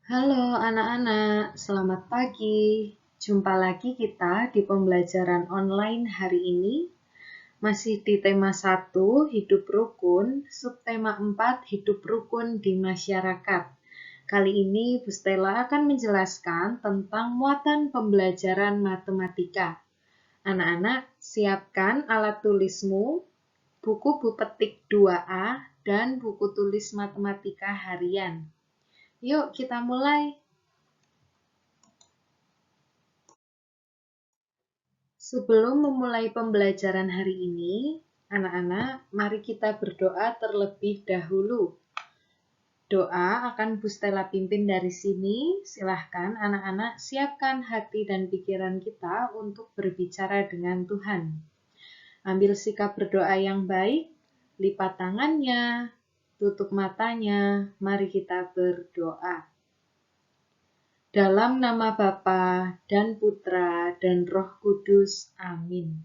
Halo anak-anak, selamat pagi. Jumpa lagi kita di pembelajaran online hari ini. Masih di tema 1, hidup rukun, subtema 4, hidup rukun di masyarakat. Kali ini Bu Stella akan menjelaskan tentang muatan pembelajaran matematika. Anak-anak, siapkan alat tulismu, buku petik 2A, dan buku tulis matematika harian. Yuk kita mulai. Sebelum memulai pembelajaran hari ini, anak-anak, mari kita berdoa terlebih dahulu. Doa akan Bu Stella pimpin dari sini. Silahkan anak-anak siapkan hati dan pikiran kita untuk berbicara dengan Tuhan. Ambil sikap berdoa yang baik, lipat tangannya, tutup matanya, mari kita berdoa. Dalam nama Bapa dan Putra dan Roh Kudus. Amin.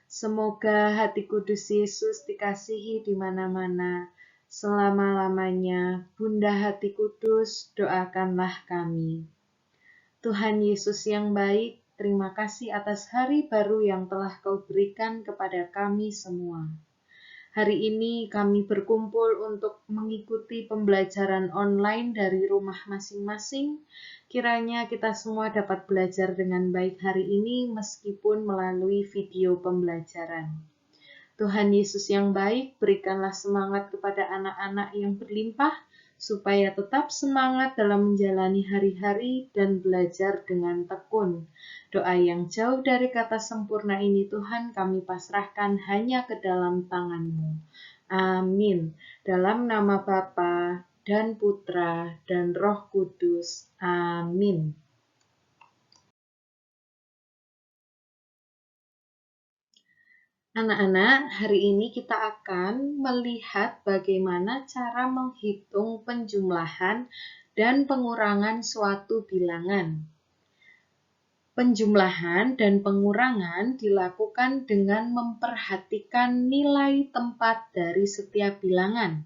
Semoga hati kudus Yesus dikasihi di mana-mana, selama-lamanya. Bunda hati kudus, doakanlah kami. Tuhan Yesus yang baik, terima kasih atas hari baru yang telah Kau berikan kepada kami semua. Hari ini kami berkumpul untuk mengikuti pembelajaran online dari rumah masing-masing. Kiranya kita semua dapat belajar dengan baik hari ini meskipun melalui video pembelajaran. Tuhan Yesus yang baik, berikanlah semangat kepada anak-anak yang berlimpah, supaya tetap semangat dalam menjalani hari-hari dan belajar dengan tekun. Doa yang jauh dari kata sempurna ini Tuhan kami pasrahkan hanya ke dalam tangan-Mu. Amin. Dalam nama Bapa dan Putra dan Roh Kudus. Amin. Anak-anak, hari ini kita akan melihat bagaimana cara menghitung penjumlahan dan pengurangan suatu bilangan. Penjumlahan dan pengurangan dilakukan dengan memperhatikan nilai tempat dari setiap bilangan.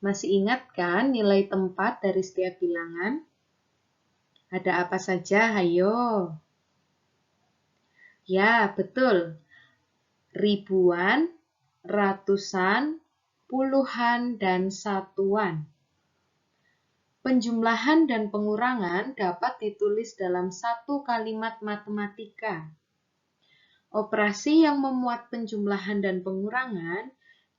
Masih ingat kan nilai tempat dari setiap bilangan? Ada apa saja? Hayo. Ya, betul. Ribuan, ratusan, puluhan, dan satuan. Penjumlahan dan pengurangan dapat ditulis dalam satu kalimat matematika. Operasi yang memuat penjumlahan dan pengurangan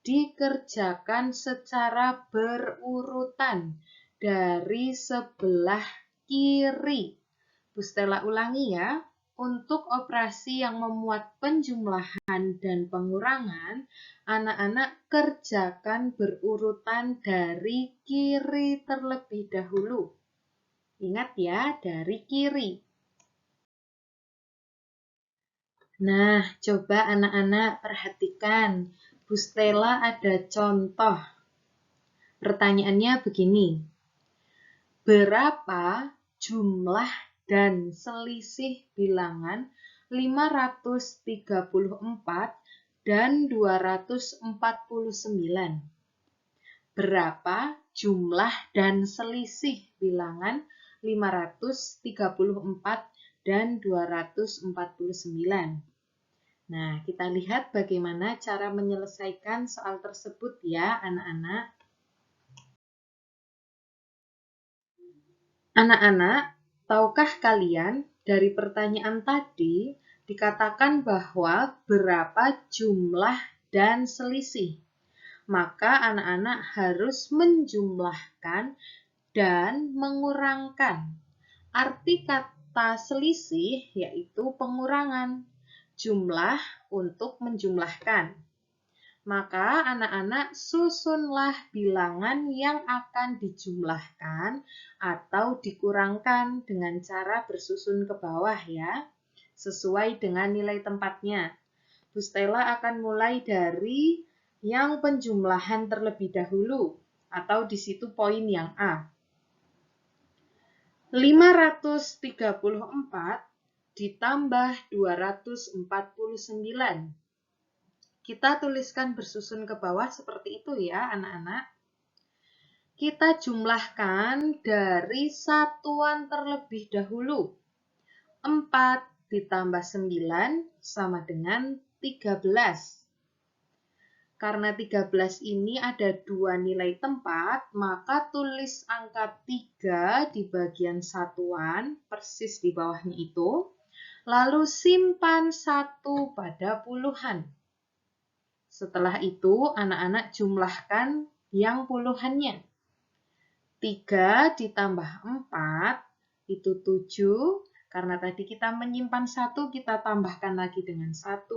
dikerjakan secara berurutan dari sebelah kiri. Bu Stella ulangi ya. Untuk operasi yang memuat penjumlahan dan pengurangan, anak-anak kerjakan berurutan dari kiri terlebih dahulu. Ingat ya, dari kiri. Nah, coba anak-anak perhatikan. Bu Stella ada contoh. Pertanyaannya begini. Berapa jumlah dan selisih bilangan 534 dan 249? Berapa jumlah dan selisih bilangan 534 dan 249? Nah, kita lihat bagaimana cara menyelesaikan soal tersebut ya, anak-anak. Anak-anak, tahukah kalian dari pertanyaan tadi dikatakan bahwa berapa jumlah dan selisih? Maka anak-anak harus menjumlahkan dan mengurangkan. Arti kata selisih yaitu pengurangan. Jumlah untuk menjumlahkan. Maka anak-anak susunlah bilangan yang akan dijumlahkan atau dikurangkan dengan cara bersusun ke bawah ya, sesuai dengan nilai tempatnya. Bu Stella akan mulai dari yang penjumlahan terlebih dahulu, atau di situ poin yang A. 534 ditambah 249. Kita tuliskan bersusun ke bawah seperti itu ya, anak-anak. kita jumlahkan dari satuan terlebih dahulu. 4 ditambah 9 sama dengan 13. Karena 13 ini ada dua nilai tempat, maka tulis angka 3 di bagian satuan, persis di bawahnya itu. Lalu simpan 1 pada puluhan. Setelah itu, anak-anak jumlahkan yang puluhannya. 3 ditambah 4 itu 7. Karena tadi kita menyimpan 1, kita tambahkan lagi dengan 1.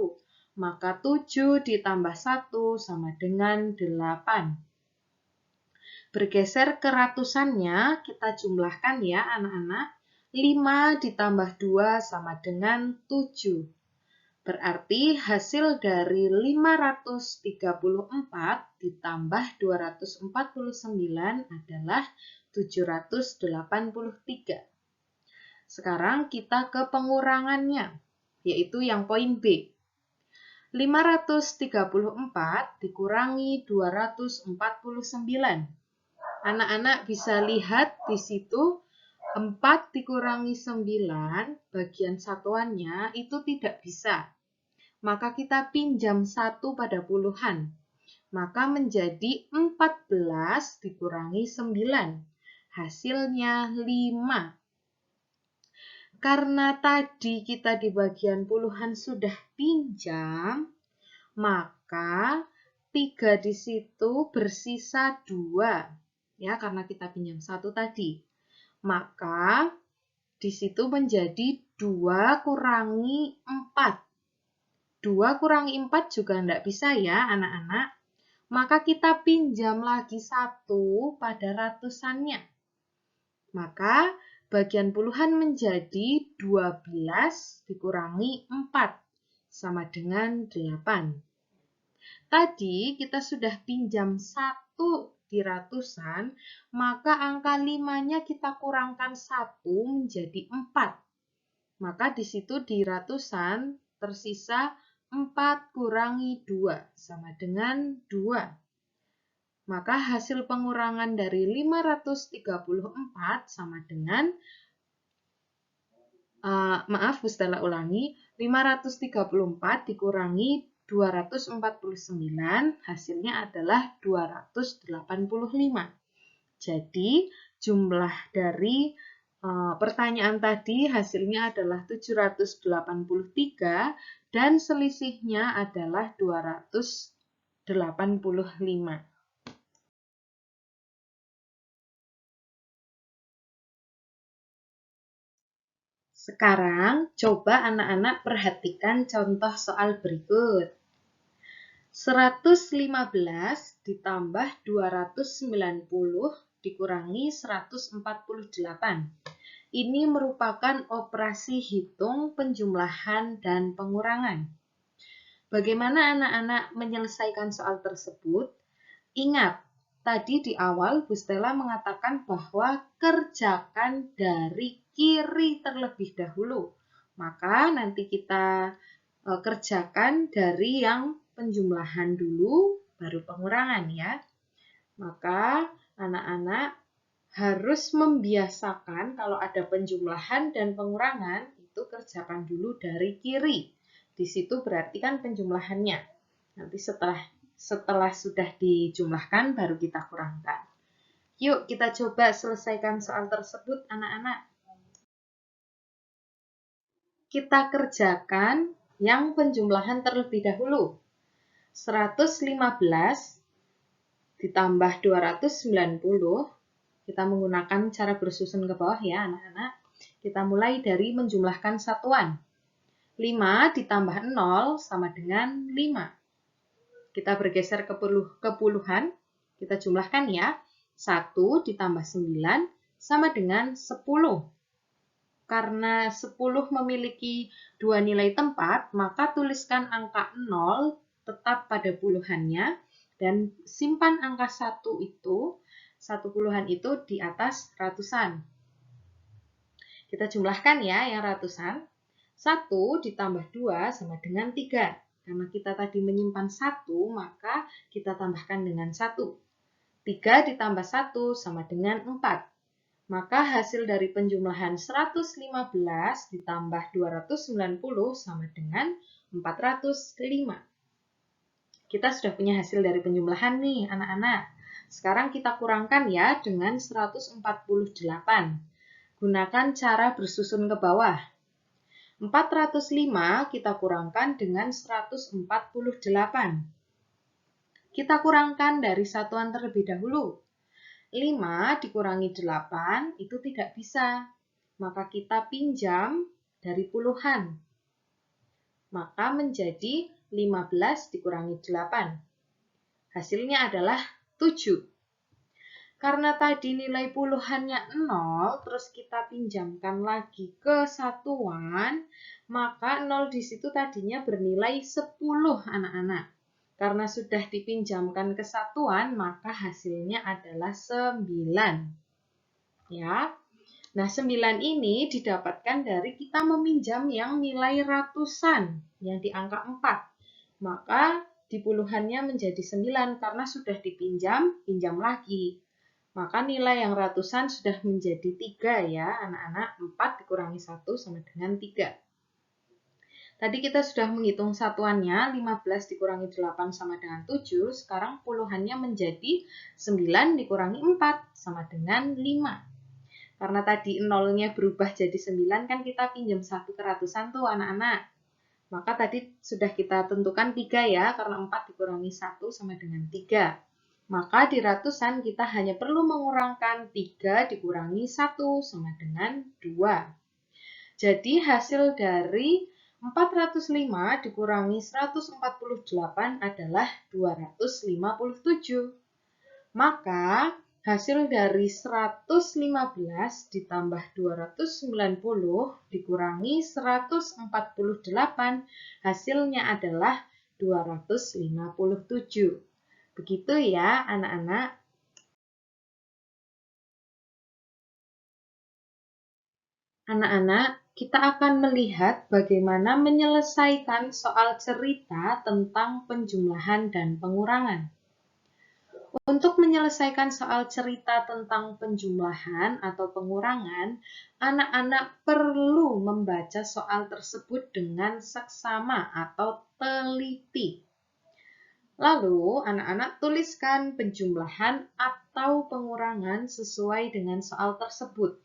Maka 7 ditambah 1 sama dengan 8. Bergeser ke ratusannya, kita jumlahkan ya anak-anak. 5 ditambah 2 sama dengan 7. Berarti hasil dari 534 ditambah 249 adalah 783. Sekarang kita ke pengurangannya, yaitu yang poin B. 534 dikurangi 249. Anak-anak bisa lihat di situ 4 dikurangi 9, bagian satuannya itu tidak bisa. Maka kita pinjam 1 pada puluhan. Maka menjadi 14 dikurangi 9. Hasilnya 5. Karena tadi kita di bagian puluhan sudah pinjam, maka 3 di situ bersisa 2. Ya, karena kita pinjam 1 tadi. Maka di situ menjadi 2 kurangi 4. 2 kurangi 4 juga tidak bisa ya anak-anak. Maka kita pinjam lagi 1 pada ratusannya. Maka bagian puluhan menjadi 12 dikurangi 4 sama dengan 8. Tadi kita sudah pinjam 1 di ratusan, maka angka 5-nya kita kurangkan 1 menjadi 4. Maka di situ di ratusan tersisa 4 kurangi 2 sama dengan 2. Maka hasil pengurangan dari 534 sama dengan, Bu Stella ulangi, 534 dikurangi 249, hasilnya adalah 285. Jadi, jumlah dari pertanyaan tadi hasilnya adalah 783 dan selisihnya adalah 285. Sekarang, coba anak-anak perhatikan contoh soal berikut. 115 ditambah 290 dikurangi 148. Ini merupakan operasi hitung, penjumlahan, dan pengurangan. Bagaimana anak-anak menyelesaikan soal tersebut? Ingat, tadi di awal Bu Stella mengatakan bahwa kerjakan dari kiri terlebih dahulu. Maka nanti kita kerjakan dari yang penjumlahan dulu, baru pengurangan ya. Maka anak-anak harus membiasakan kalau ada penjumlahan dan pengurangan, itu kerjakan dulu dari kiri. Di situ berarti kan penjumlahannya. Nanti setelah sudah dijumlahkan, baru kita kurangkan. Yuk, kita coba selesaikan soal tersebut, anak-anak. Kita kerjakan yang penjumlahan terlebih dahulu. 115 ditambah 290, kita menggunakan cara bersusun ke bawah ya, anak-anak. Kita mulai dari menjumlahkan satuan. 5 ditambah 0 sama dengan 5. Kita bergeser ke puluhan, kita jumlahkan ya. 1 ditambah 9 sama dengan 10. Karena 10 memiliki dua nilai tempat, maka tuliskan angka 0 tetap pada puluhannya dan simpan angka 1 itu, 1 puluhan itu di atas ratusan. Kita jumlahkan ya yang ratusan. 1 ditambah 2 sama dengan 3. Karena kita tadi menyimpan 1, maka kita tambahkan dengan 1. 3 ditambah 1 sama dengan 4. Maka hasil dari penjumlahan 115 ditambah 290 sama dengan 405. Kita sudah punya hasil dari penjumlahan nih, anak-anak. Sekarang kita kurangkan ya dengan 148. Gunakan cara bersusun ke bawah. 405 kita kurangkan dengan 148. Kita kurangkan dari satuan terlebih dahulu. 5 dikurangi 8 itu tidak bisa. Maka kita pinjam dari puluhan. Maka menjadi 15 dikurangi 8. Hasilnya adalah 7. Karena tadi nilai puluhannya 0, terus kita pinjamkan lagi ke satuan, maka 0 di situ tadinya bernilai 10, anak-anak. Karena sudah dipinjamkan ke satuan, maka hasilnya adalah 9. Ya. Nah, 9 ini didapatkan dari kita meminjam yang nilai ratusan, yang di angka 4. Maka di puluhannya menjadi 9 karena sudah dipinjam, pinjam lagi. Maka nilai yang ratusan sudah menjadi 3 ya, anak-anak. 4 dikurangi 1 sama dengan 3. Tadi kita sudah menghitung satuannya, 15 dikurangi 8 sama dengan 7. Sekarang puluhannya menjadi 9 dikurangi 4 sama dengan 5. Karena tadi nolnya berubah jadi 9, kan kita pinjam 1 ke ratusan tuh anak-anak. Maka tadi sudah kita tentukan 3 ya, karena 4 dikurangi 1 sama dengan 3. Maka di ratusan kita hanya perlu mengurangkan 3 dikurangi 1 sama dengan 2. Jadi hasil dari 405 dikurangi 148 adalah 257. Maka hasil dari 115 ditambah 290 dikurangi 148, hasilnya adalah 257. Begitu ya, anak-anak. Anak-anak, kita akan melihat bagaimana menyelesaikan soal cerita tentang penjumlahan dan pengurangan. Untuk menyelesaikan soal cerita tentang penjumlahan atau pengurangan, anak-anak perlu membaca soal tersebut dengan seksama atau teliti. Lalu, anak-anak tuliskan penjumlahan atau pengurangan sesuai dengan soal tersebut.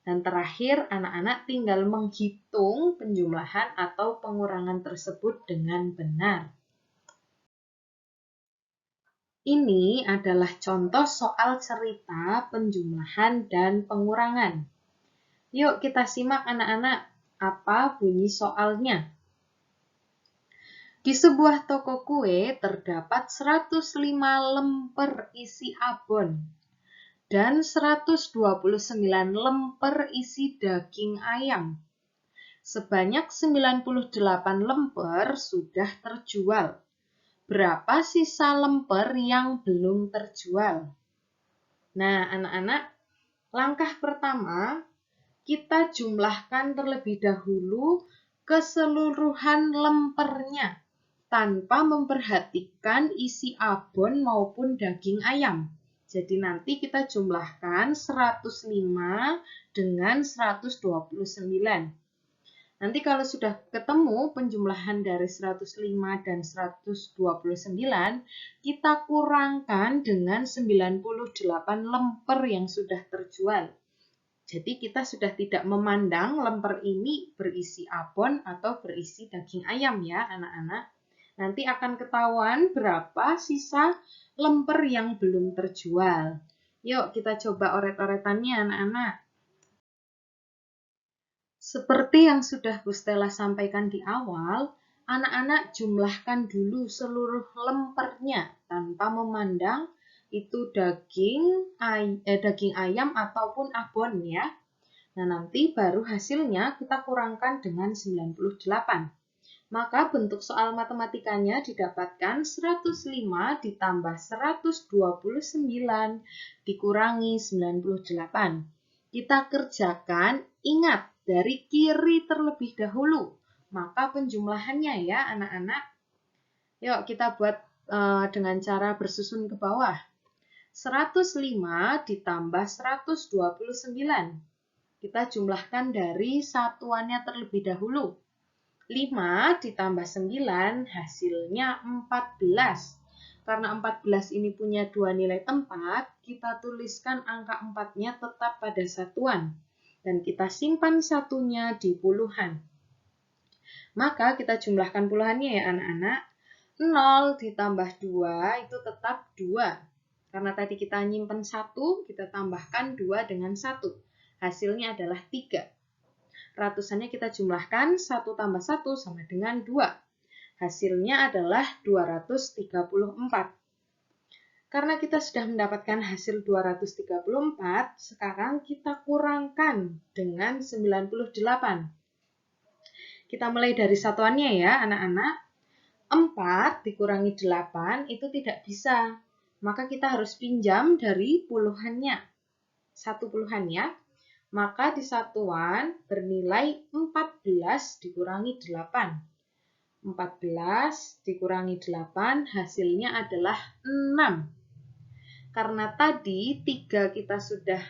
Dan terakhir, anak-anak tinggal menghitung penjumlahan atau pengurangan tersebut dengan benar. Ini adalah contoh soal cerita penjumlahan dan pengurangan. Yuk kita simak anak-anak, apa bunyi soalnya. Di sebuah toko kue terdapat 105 lemper isi abon dan 129 lemper isi daging ayam. Sebanyak 98 lemper sudah terjual. Berapa sisa lemper yang belum terjual? Nah, anak-anak, langkah pertama, kita jumlahkan terlebih dahulu keseluruhan lempernya tanpa memperhatikan isi abon maupun daging ayam. Jadi nanti kita jumlahkan 105 dengan 129. Nanti kalau sudah ketemu penjumlahan dari 105 dan 129, kita kurangkan dengan 98 lemper yang sudah terjual. Jadi kita sudah tidak memandang lemper ini berisi abon atau berisi daging ayam ya anak-anak. Nanti akan ketahuan berapa sisa lemper yang belum terjual. Yuk kita coba oret-oretannya anak-anak. Seperti yang sudah Bu Stella sampaikan di awal, anak-anak jumlahkan dulu seluruh lempernya tanpa memandang itu daging ayam ataupun abon ya. Nah, nanti baru hasilnya kita kurangkan dengan 98. Maka bentuk soal matematikanya didapatkan 105 ditambah 129 dikurangi 98. Kita kerjakan, ingat, dari kiri terlebih dahulu. Maka penjumlahannya ya anak-anak. Yuk kita buat dengan cara bersusun ke bawah. 105 ditambah 129. Kita jumlahkan dari satuannya terlebih dahulu. 5 ditambah 9 hasilnya 14. Karena 14 ini punya dua nilai tempat, kita tuliskan angka 4-nya tetap pada satuan. Dan kita simpan satunya di puluhan. Maka kita jumlahkan puluhannya ya anak-anak. 0 ditambah 2 itu tetap 2. Karena tadi kita nyimpen 1, kita tambahkan 2 dengan 1. Hasilnya adalah 3. Ratusannya kita jumlahkan, 1 tambah 1 sama dengan 2. Hasilnya adalah 234. Karena kita sudah mendapatkan hasil 234, sekarang kita kurangkan dengan 98. Kita mulai dari satuannya ya anak-anak. 4 dikurangi 8 itu tidak bisa. Maka kita harus pinjam dari puluhannya. Satu puluhan ya. Maka di satuan bernilai 14 dikurangi 8. 14 dikurangi 8 hasilnya adalah 6. Karena tadi 3 kita sudah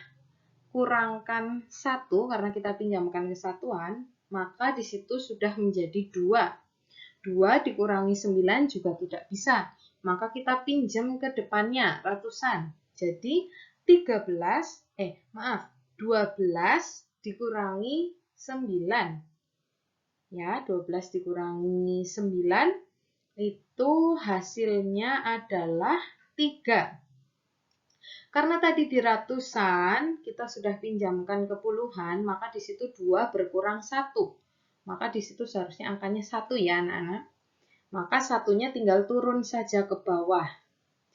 kurangkan 1 karena kita pinjamkan ke satuan, maka di situ sudah menjadi 2. 2 dikurangi 9 juga tidak bisa. Maka kita pinjam ke depannya ratusan. Jadi 12 dikurangi 9. Ya, 12 dikurangi 9 itu hasilnya adalah 3. Karena tadi di ratusan kita sudah pinjamkan ke puluhan, maka di situ 2 berkurang 1. Maka di situ seharusnya angkanya 1 ya anak-anak. Maka satunya tinggal turun saja ke bawah.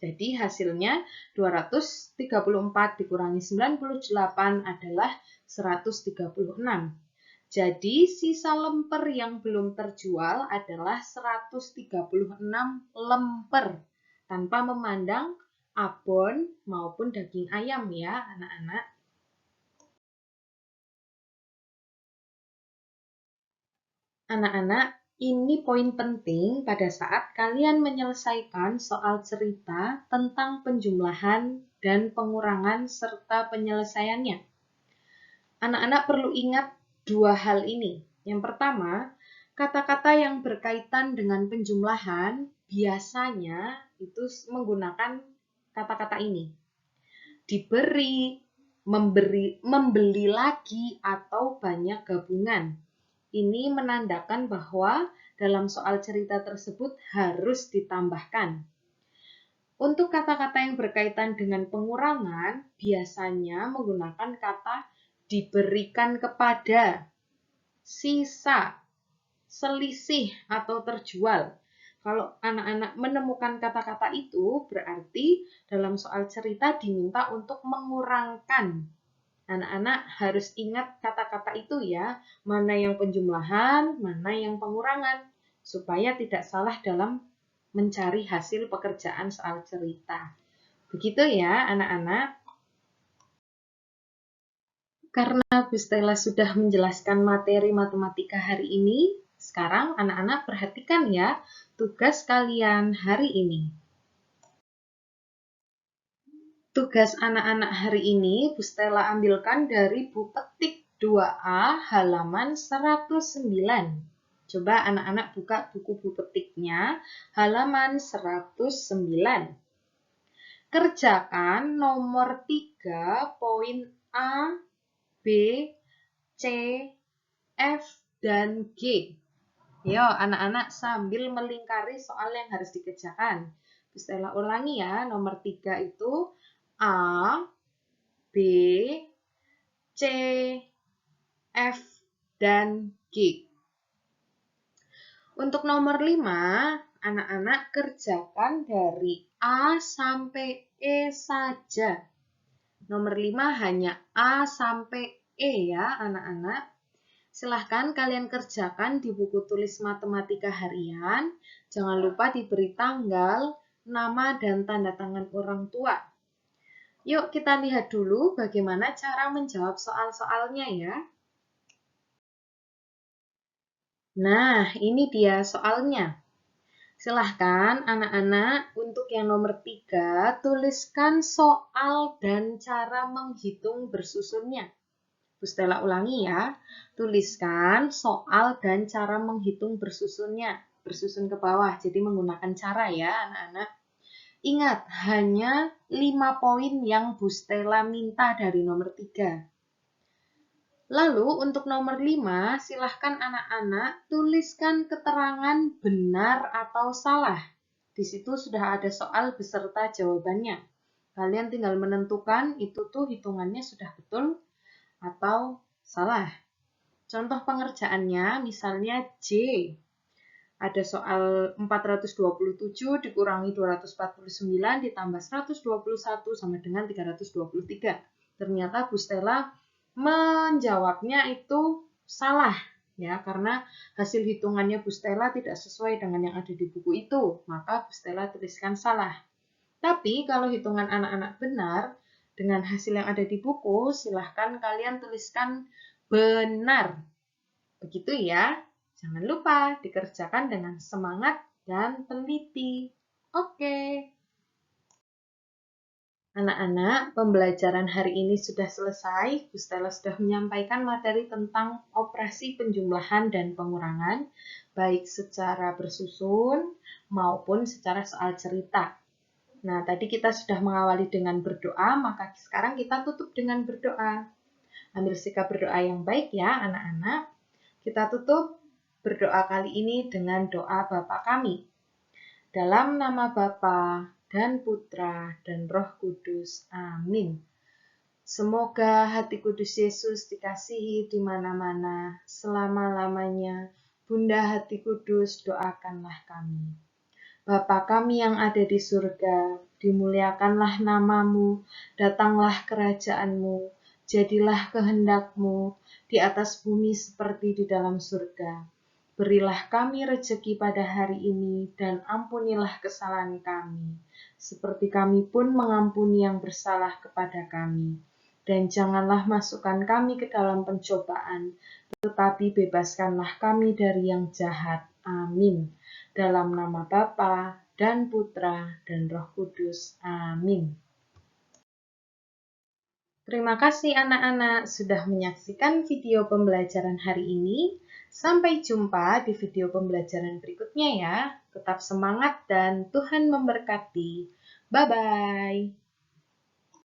Jadi hasilnya 234 dikurangi 98 adalah 136. Jadi sisa lemper yang belum terjual adalah 136 lemper. Tanpa memandang abon maupun daging ayam ya anak-anak. Anak-anak, ini poin penting pada saat kalian menyelesaikan soal cerita tentang penjumlahan dan pengurangan serta penyelesaiannya. Anak-anak perlu ingat dua hal ini. Yang pertama, kata-kata yang berkaitan dengan penjumlahan biasanya itu menggunakan kata-kata ini. Diberi, membeli lagi, atau banyak gabungan. Ini menandakan bahwa dalam soal cerita tersebut harus ditambahkan. Untuk kata-kata yang berkaitan dengan pengurangan, biasanya menggunakan kata diberikan kepada, sisa, selisih, atau terjual. Kalau anak-anak menemukan kata-kata itu, berarti dalam soal cerita diminta untuk mengurangkan. Anak-anak harus ingat kata-kata itu ya, mana yang penjumlahan, mana yang pengurangan, supaya tidak salah dalam mencari hasil pekerjaan soal cerita. Begitu ya anak-anak. Karena Bu Stella sudah menjelaskan materi matematika hari ini, sekarang anak-anak perhatikan ya tugas kalian hari ini. Tugas anak-anak hari ini Bu Stella ambilkan dari buku petik 2A halaman 109. Coba anak-anak buka buku petiknya halaman 109. Kerjakan nomor 3 poin A, B, C, F, dan G. Yo, anak-anak sambil melingkari soal yang harus dikerjakan. Bu Stella ulangi ya, nomor 3 itu A, B, C, F, dan G. Untuk nomor 5, anak-anak kerjakan dari A sampai E saja. Nomor 5 hanya A sampai E ya anak-anak. Silahkan kalian kerjakan di buku tulis matematika harian. Jangan lupa diberi tanggal, nama, dan tanda tangan orang tua. Yuk kita lihat dulu bagaimana cara menjawab soal-soalnya ya. Nah, ini dia soalnya. Silahkan anak-anak untuk yang nomor 3, tuliskan soal dan cara menghitung bersusunnya. Bu Stella ulangi ya, tuliskan soal dan cara menghitung bersusunnya. Bersusun ke bawah, jadi menggunakan cara ya anak-anak. Ingat, hanya 5 poin yang Bu Stella minta dari nomor 3. Lalu untuk nomor 5, silahkan anak-anak tuliskan keterangan benar atau salah. Di situ sudah ada soal beserta jawabannya. Kalian tinggal menentukan itu tuh hitungannya sudah betul atau salah. Contoh pengerjaannya misalnya J. Ada soal 427 dikurangi 249 ditambah 121 sama dengan 323. Ternyata Bu Stella menjawabnya itu salah ya, karena hasil hitungannya Bu Stella tidak sesuai dengan yang ada di buku itu, maka Bu Stella tuliskan salah. Tapi kalau hitungan anak-anak benar dengan hasil yang ada di buku, silahkan kalian tuliskan benar. Begitu ya. Jangan lupa dikerjakan dengan semangat dan teliti. Oke. Anak-anak, pembelajaran hari ini sudah selesai. Bu Stella sudah menyampaikan materi tentang operasi penjumlahan dan pengurangan, baik secara bersusun maupun secara soal cerita. Nah, tadi kita sudah mengawali dengan berdoa, maka sekarang kita tutup dengan berdoa. Ambil sikap berdoa yang baik ya, anak-anak. Kita tutup berdoa kali ini dengan doa Bapa kami. Dalam nama Bapa dan Putra dan Roh Kudus. Amin. Semoga hati kudus Yesus dikasihi di mana-mana, selama-lamanya. Bunda hati kudus, doakanlah kami. Bapa kami yang ada di surga, dimuliakanlah namamu, datanglah kerajaanmu, jadilah kehendakmu di atas bumi seperti di dalam surga. Berilah kami rejeki pada hari ini dan ampunilah kesalahan kami, seperti kami pun mengampuni yang bersalah kepada kami. Dan janganlah masukkan kami ke dalam pencobaan, tetapi bebaskanlah kami dari yang jahat. Amin. Dalam nama Bapa dan Putra dan Roh Kudus. Amin. Terima kasih anak-anak sudah menyaksikan video pembelajaran hari ini. Sampai jumpa di video pembelajaran berikutnya ya. Tetap semangat dan Tuhan memberkati. Bye-bye.